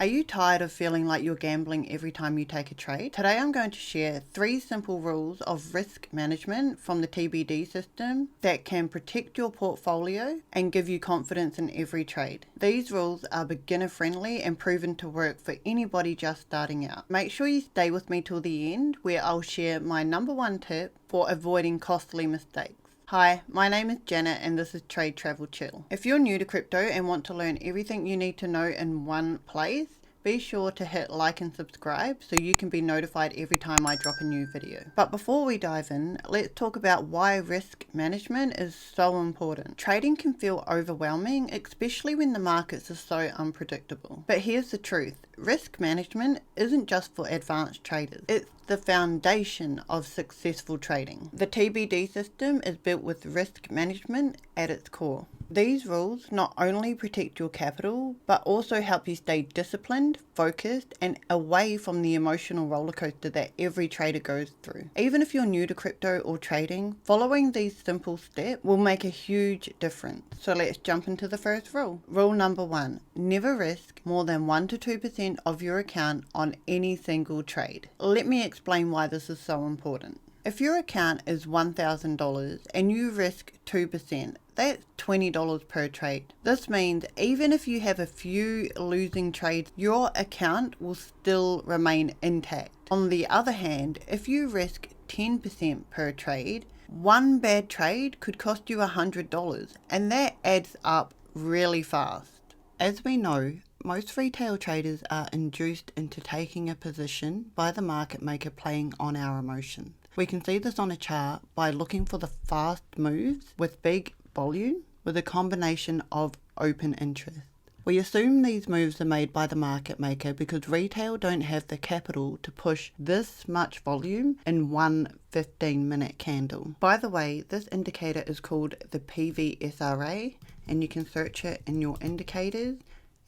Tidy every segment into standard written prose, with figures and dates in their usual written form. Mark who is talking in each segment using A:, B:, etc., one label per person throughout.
A: Are you tired of feeling like you're gambling every time you take a trade? Today I'm going to share 3 simple rules of risk management from the TBD system that can protect your portfolio and give you confidence in every trade. These rules are beginner friendly and proven to work for anybody just starting out. Make sure you stay with me till the end, where I'll share my number 1 tip for avoiding costly mistakes. Hi, my name is Janet and this is 𝗟𝗶𝗹𝗃. If you're new to crypto and want to learn everything you need to know in one place, be sure to hit like and subscribe so you can be notified every time I drop a new video. But before we dive in, let's talk about why risk management is so important. Trading can feel overwhelming, especially when the markets are so unpredictable. But here's the truth. Risk management isn't just for advanced traders. It's the foundation of successful trading. The TBD system is built with risk management at its core. These rules not only protect your capital, but also help you stay disciplined, focused, and away from the emotional rollercoaster that every trader goes through. Even if you're new to crypto or trading, following these simple steps will make a huge difference. So let's jump into the first rule. Rule number 1, never risk more than 1 to 2% of your account on any single trade. Let me explain why this is so important. If your account is $1,000 and you risk 2%, that's $20 per trade. This means even if you have a few losing trades, your account will still remain intact. On the other hand, if you risk 10% per trade, one bad trade could cost you $100, and that adds up really fast. As we know, most retail traders are induced into taking a position by the market maker playing on our emotions. We can see this on a chart by looking for the fast moves with big volume with a combination of open interest. We assume these moves are made by the market maker because retail don't have the capital to push this much volume in one 15-minute candle. By the way, this indicator is called the PVSRA, and you can search it in your indicators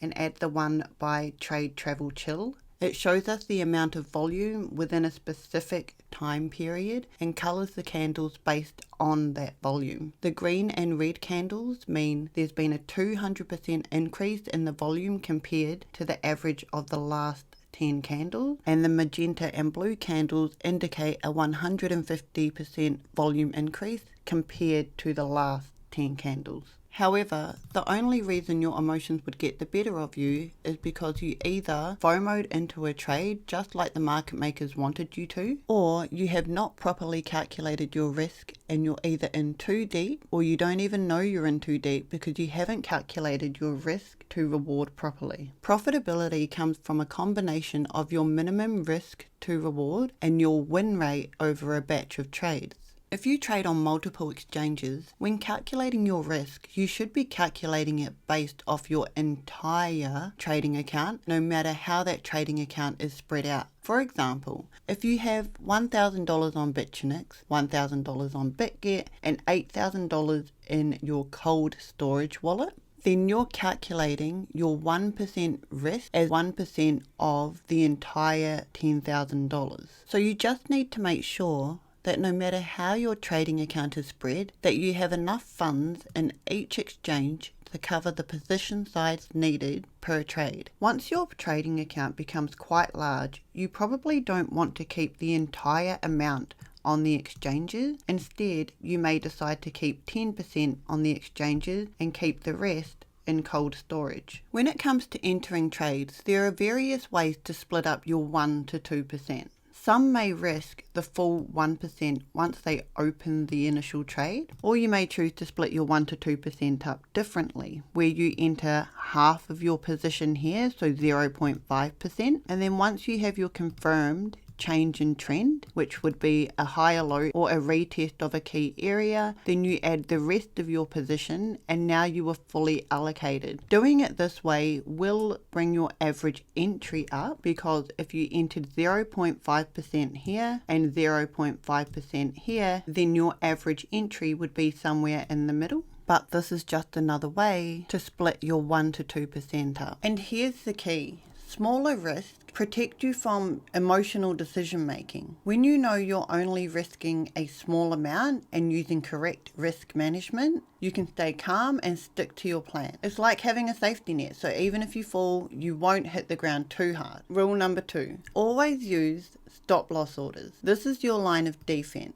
A: and add the one by 𝗟𝗶𝗃𝗵. It shows us the amount of volume within a specific time period and colors the candles based on that volume. The green and red candles mean there's been a 200% increase in the volume compared to the average of the last 10 candles, and the magenta and blue candles indicate a 150% volume increase compared to the last 10 candles. However, the only reason your emotions would get the better of you is because you either FOMO'd into a trade just like the market makers wanted you to, or you have not properly calculated your risk and you're either in too deep or you don't even know you're in too deep because you haven't calculated your risk to reward properly. Profitability comes from a combination of your minimum risk to reward and your win rate over a batch of trades. If you trade on multiple exchanges, when calculating your risk, you should be calculating it based off your entire trading account, no matter how that trading account is spread out. For example, if you have $1,000 on Bitunix, $1,000 on BitGet, and $8,000 in your cold storage wallet, then you're calculating your 1% risk as 1% of the entire $10,000. So you just need to make sure that no matter how your trading account is spread, that you have enough funds in each exchange to cover the position size needed per trade. Once your trading account becomes quite large, you probably don't want to keep the entire amount on the exchanges. Instead, you may decide to keep 10% on the exchanges and keep the rest in cold storage. When it comes to entering trades, there are various ways to split up your 1 to 2%. Some may risk the full 1% once they open the initial trade, or you may choose to split your 1 to 2% up differently, where you enter half of your position here, so 0.5%, and then once you have your confirmed change in trend, which would be a higher low or a retest of a key area, then you add the rest of your position and now you are fully allocated. Doing it this way will bring your average entry up, because if you entered 0.5% here and 0.5% here, then your average entry would be somewhere in the middle. But this is just another way to split your 1 to 2% up. And here's the key. Smaller risks protect you from emotional decision making. When you know you're only risking a small amount and using correct risk management, you can stay calm and stick to your plan. It's like having a safety net, so even if you fall, you won't hit the ground too hard. Rule number 2, always use stop loss orders. This is your line of defense.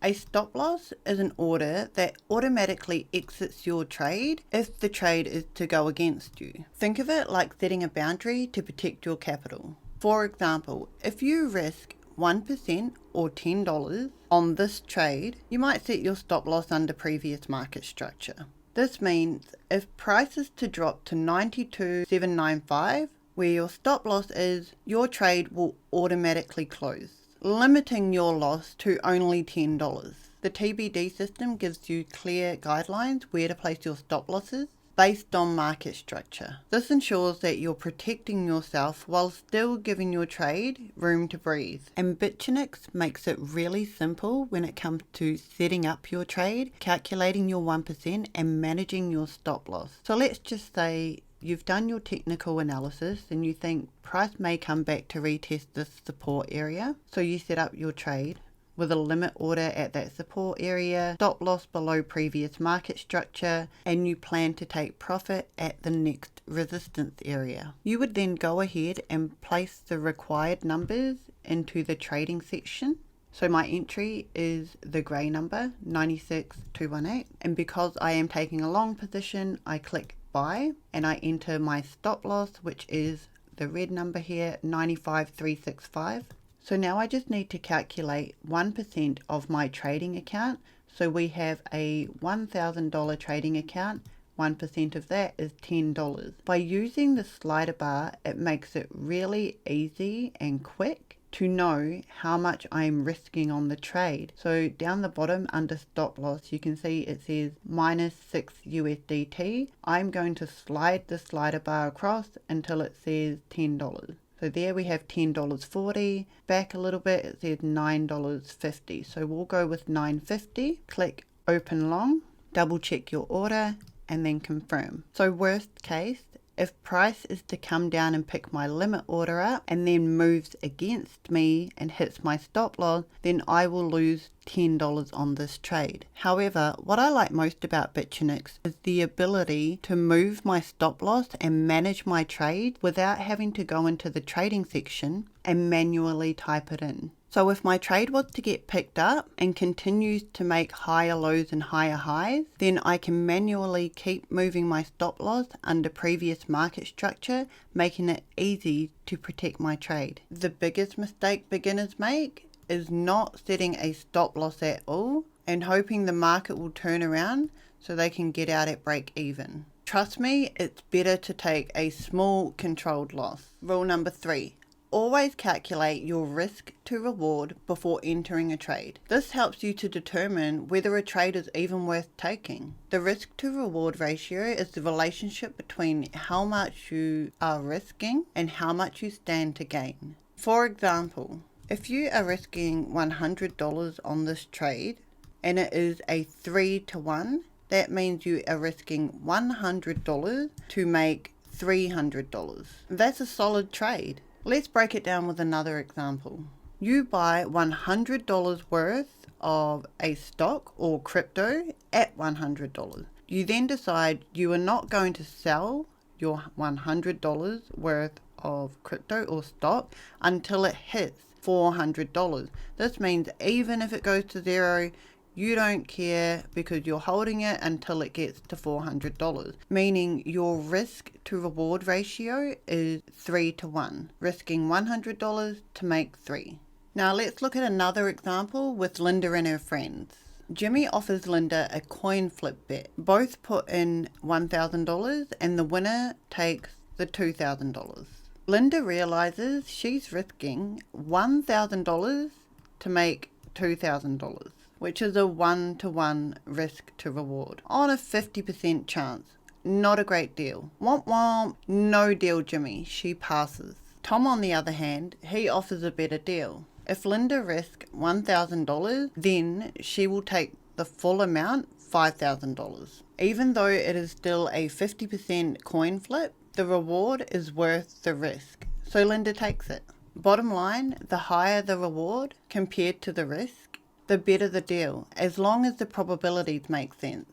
A: A stop loss is an order that automatically exits your trade if the trade is to go against you. Think of it like setting a boundary to protect your capital. For example, if you risk 1% or $10 on this trade, you might set your stop loss under previous market structure. This means if price is to drop to 92.795, where your stop loss is, your trade will automatically close, limiting your loss to only $10. The TBD system gives you clear guidelines where to place your stop losses based on market structure. This ensures that you're protecting yourself while still giving your trade room to breathe. And Bitunix makes it really simple when it comes to setting up your trade, calculating your 1% and managing your stop loss. So let's just say you've done your technical analysis and you think price may come back to retest this support area. So you set up your trade with a limit order at that support area, stop loss below previous market structure, and you plan to take profit at the next resistance area. You would then go ahead and place the required numbers into the trading section. So my entry is the grey number, 96.218, and because I am taking a long position, I click buy and I enter my stop loss, which is the red number here, 95.365. So now I just need to calculate 1% of my trading account. So we have a $1,000 trading account. 1% of that is $10. By using the slider bar, it makes it really easy and quick to know how much I'm risking on the trade. So down the bottom under stop loss, you can see it says minus 6 USDT. I'm going to slide the slider bar across until it says $10. So there we have $10.40. Back a little bit, it says $9.50. So we'll go with $9.50. Click open long, double check your order, and then confirm. So worst case, if price is to come down and pick my limit order up and then moves against me and hits my stop loss, then I will lose $10 on this trade. However, what I like most about Bitunix is the ability to move my stop loss and manage my trade without having to go into the trading section and manually type it in. So if my trade was to get picked up and continues to make higher lows and higher highs, then I can manually keep moving my stop loss under previous market structure, making it easy to protect my trade. The biggest mistake beginners make is not setting a stop loss at all and hoping the market will turn around so they can get out at break even. Trust me, it's better to take a small controlled loss. Rule number 3. Always calculate your risk to reward before entering a trade. This helps you to determine whether a trade is even worth taking. The risk to reward ratio is the relationship between how much you are risking and how much you stand to gain. For example, if you are risking $100 on this trade and it is a 3-to-1, that means you are risking $100 to make $300. That's a solid trade. Let's break it down with another example. You buy $100 worth of a stock or crypto at $100. You then decide you are not going to sell your $100 worth of crypto or stock until it hits $400. This means even if it goes to zero, you don't care because you're holding it until it gets to $400, meaning your risk to reward ratio is 3-to-1, risking $100 to make 3. Now let's look at another example with Linda and her friends. Jimmy offers Linda a coin flip bet. Both put in $1,000 and the winner takes the $2,000. Linda realizes she's risking $1,000 to make $2,000. Which is a 1-to-1 risk to reward on a 50% chance. Not a great deal. Womp womp, no deal Jimmy, she passes. Tom on the other hand, he offers a better deal. If Linda risks $1,000, then she will take the full amount, $5,000. Even though it is still a 50% coin flip, the reward is worth the risk. So Linda takes it. Bottom line, the higher the reward compared to the risk, the better the deal, as long as the probabilities make sense.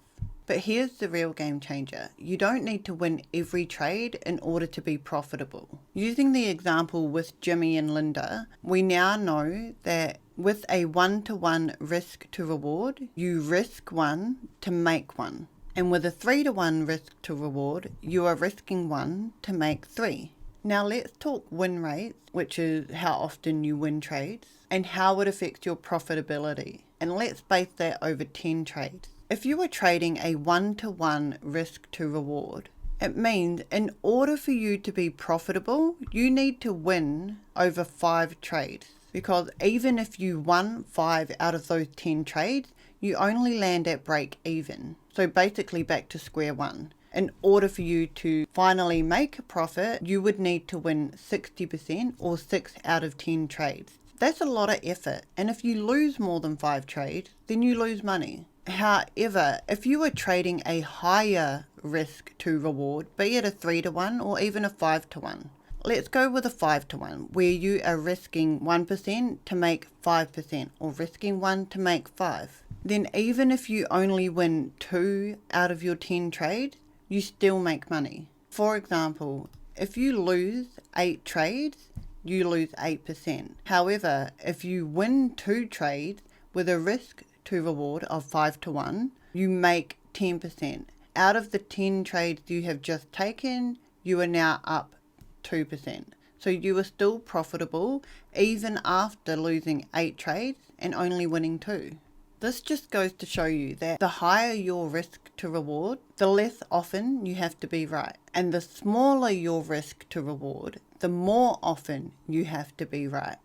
A: But here's the real game changer. You don't need to win every trade in order to be profitable. Using the example with Jimmy and Linda, we now know that with a 1-to-1 risk to reward, you risk 1 to make 1. And with a 3-to-1 risk to reward, you are risking 1 to make 3. Now let's talk win rates, which is how often you win trades, and how it affects your profitability. And let's base that over 10 trades. If you are trading a 1-to-1 risk to reward, it means in order for you to be profitable, you need to win over 5 trades. Because even if you won 5 out of those 10 trades, you only land at break even. So basically back to square one. In order for you to finally make a profit, you would need to win 60% or 6 out of 10 trades. That's a lot of effort. And if you lose more than 5 trades, then you lose money. However, if you are trading a higher risk to reward, be it a 3-to-1 or even a 5-to-1. Let's go with a 5-to-1, where you are risking 1% to make 5% or risking 1 to make 5. Then even if you only win 2 out of your 10 trades, you still make money. For example, if you lose 8 trades, you lose 8%. However, if you win 2 trades with a risk to reward of 5-to-1, you make 10%. Out of the 10 trades you have just taken, you are now up 2%. So you are still profitable even after losing 8 trades and only winning 2. This just goes to show you that the higher your risk to reward, the less often you have to be right. And the smaller your risk to reward, the more often you have to be right.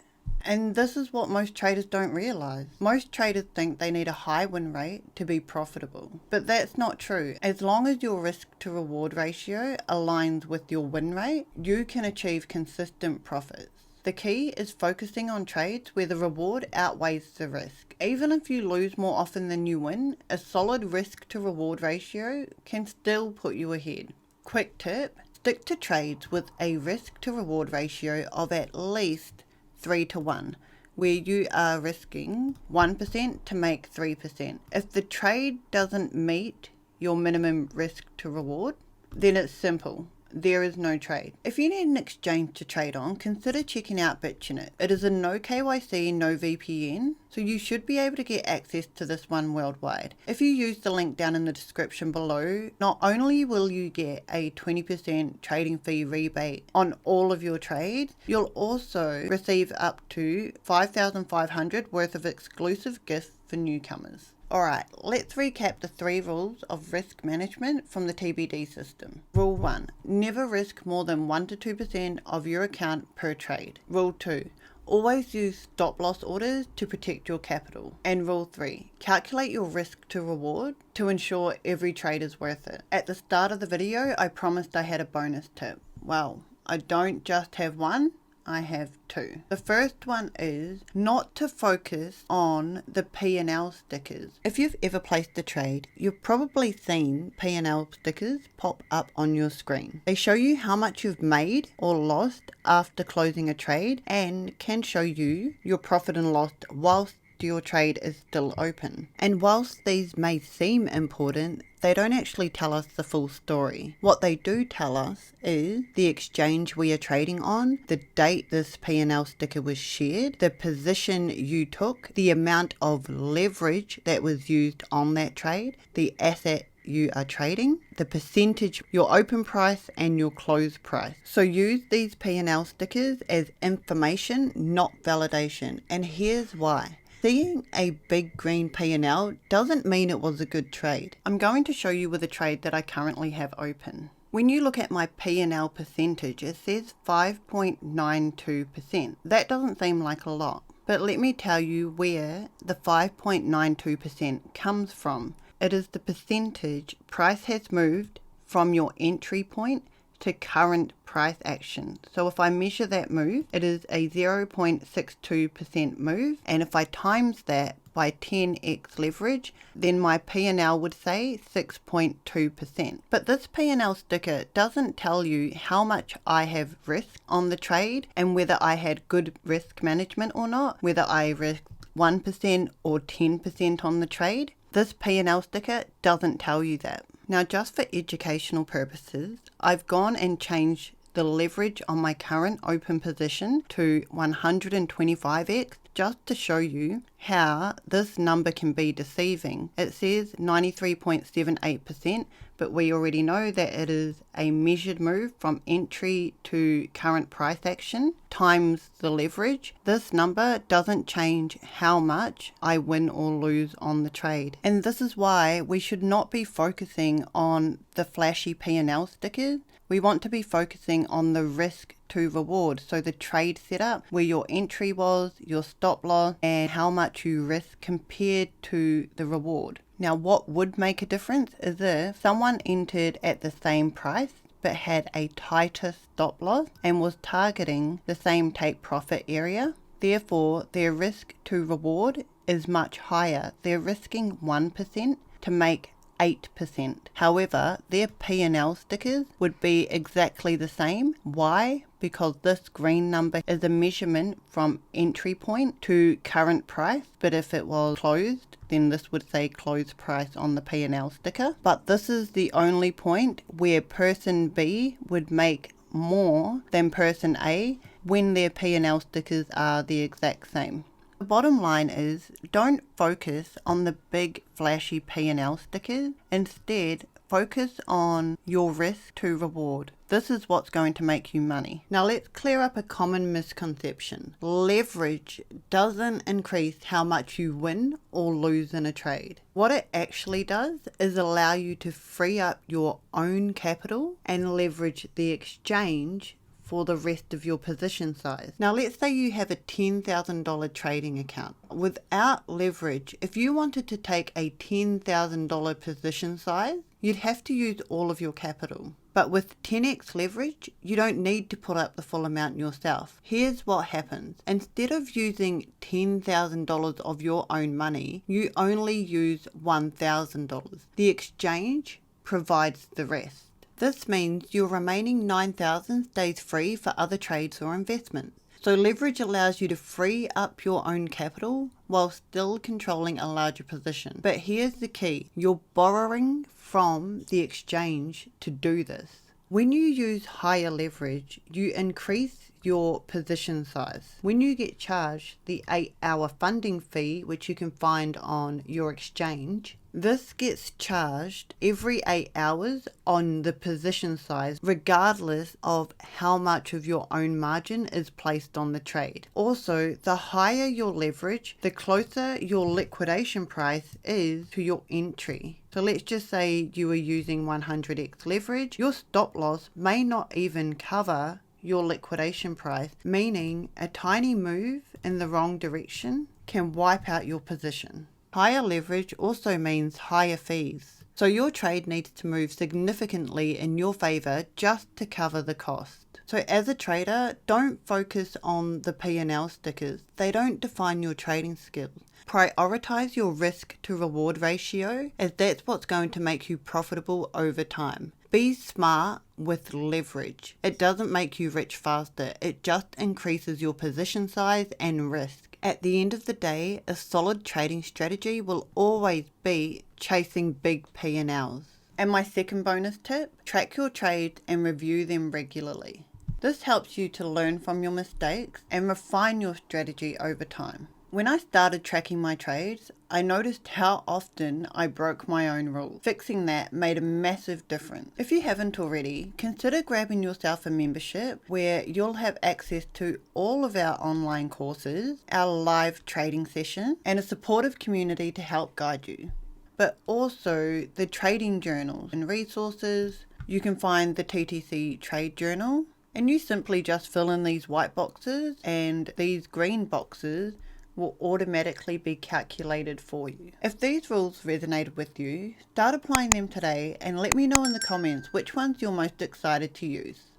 A: And this is what most traders don't realize. Most traders think they need a high win rate to be profitable. But that's not true. As long as your risk to reward ratio aligns with your win rate, you can achieve consistent profits. The key is focusing on trades where the reward outweighs the risk. Even if you lose more often than you win, a solid risk to reward ratio can still put you ahead. Quick tip, stick to trades with a risk to reward ratio of at least 3-to-1, where you are risking 1% to make 3%. If the trade doesn't meet your minimum risk to reward, then it's simple. There is no trade. If you need an exchange to trade on, consider checking out Bitunix. It is a no KYC, no VPN, so you should be able to get access to this one worldwide. If you use the link down in the description below, not only will you get a 20% trading fee rebate on all of your trades, you'll also receive up to 5,500 worth of exclusive gifts for newcomers. Alright, let's recap the 3 rules of risk management from the TBD system. Rule 1. Never risk more than 1-2% of your account per trade. Rule 2. Always use stop loss orders to protect your capital. And Rule 3. Calculate your risk to reward to ensure every trade is worth it. At the start of the video, I promised I had a bonus tip. Well, I don't just have one. I have 2. The first one is not to focus on the P&L stickers. If you've ever placed a trade, you've probably seen P&L stickers pop up on your screen. They show you how much you've made or lost after closing a trade and can show you your profit and loss whilst your trade is still open. And whilst these may seem important, they don't actually tell us the full story. What they do tell us is the exchange we are trading on, the date this P&L sticker was shared, the position you took, the amount of leverage that was used on that trade, the asset you are trading, the percentage, your open price and your close price. So use these P&L stickers as information, not validation. And here's why. Seeing a big green P&L doesn't mean it was a good trade. I'm going to show you with a trade that I currently have open. When you look at my P&L percentage, it says 5.92%. That doesn't seem like a lot, but let me tell you where the 5.92% comes from. It is the percentage price has moved from your entry point to current price action. So if I measure that move, it is a 0.62% move, and if I times that by 10x leverage, then my P&L would say 6.2%. But this P&L sticker doesn't tell you how much I have risk on the trade and whether I had good risk management or not, whether I risked 1% or 10% on the trade. This P&L sticker doesn't tell you that. Now, just for educational purposes, I've gone and changed the leverage on my current open position to 125x just to show you how this number can be deceiving. It says 93.78%, but we already know that it is a measured move from entry to current price action times the leverage. This number doesn't change how much I win or lose on the trade. And this is why we should not be focusing on the flashy P&L stickers. We want to be focusing on the risk to reward. So the trade setup, where your entry was, your stop loss, and how much you risk compared to the reward. Now, what would make a difference is if someone entered at the same price but had a tighter stop loss and was targeting the same take profit area. Therefore, their risk to reward is much higher. They're risking 1% to make 8%. However, their P&L stickers would be exactly the same. Why? Because this green number is a measurement from entry point to current price, but if it was closed, then this would say closed price on the P&L sticker. But this is the only point where person B would make more than person A when their P&L stickers are the exact same. The bottom line is, don't focus on the big flashy P&L stickers. Instead, focus on your risk to reward. This is what's going to make you money. Now let's clear up a common misconception. Leverage doesn't increase how much you win or lose in a trade. What it actually does is allow you to free up your own capital and leverage the exchange for the rest of your position size. Now let's say you have a $10,000 trading account. Without leverage, if you wanted to take a $10,000 position size, you'd have to use all of your capital. But with 10x leverage, you don't need to put up the full amount yourself. Here's what happens. Instead of using $10,000 of your own money, you only use $1,000. The exchange provides the rest. This means your remaining $9,000 stays free for other trades or investments. So leverage allows you to free up your own capital while still controlling a larger position. But here's the key. You're borrowing from the exchange to do this. When you use higher leverage, you increase your position size. When you get charged the 8-hour funding fee, which you can find on your exchange, this gets charged every 8 hours on the position size, regardless of how much of your own margin is placed on the trade. Also, the higher your leverage, the closer your liquidation price is to your entry. So let's just say you are using 100x leverage. Your stop loss may not even cover your liquidation price, meaning a tiny move in the wrong direction can wipe out your position. Higher leverage also means higher fees. So your trade needs to move significantly in your favor just to cover the cost. So as a trader, don't focus on the P&L stickers. They don't define your trading skills. Prioritize your risk to reward ratio, as that's what's going to make you profitable over time. Be smart with leverage. It doesn't make you rich faster. It just increases your position size and risk. At the end of the day, a solid trading strategy will always be chasing big P&Ls. And my second bonus tip, track your trades and review them regularly. This helps you to learn from your mistakes and refine your strategy over time. When I started tracking my trades, I noticed how often I broke my own rules. Fixing that made a massive difference. If you haven't already, consider grabbing yourself a membership where you'll have access to all of our online courses, our live trading session, and a supportive community to help guide you. But also the trading journals and resources. You can find the TTC Trade Journal, and you simply just fill in these white boxes, and these green boxes will automatically be calculated for you. If these rules resonated with you, start applying them today and let me know in the comments which ones you're most excited to use.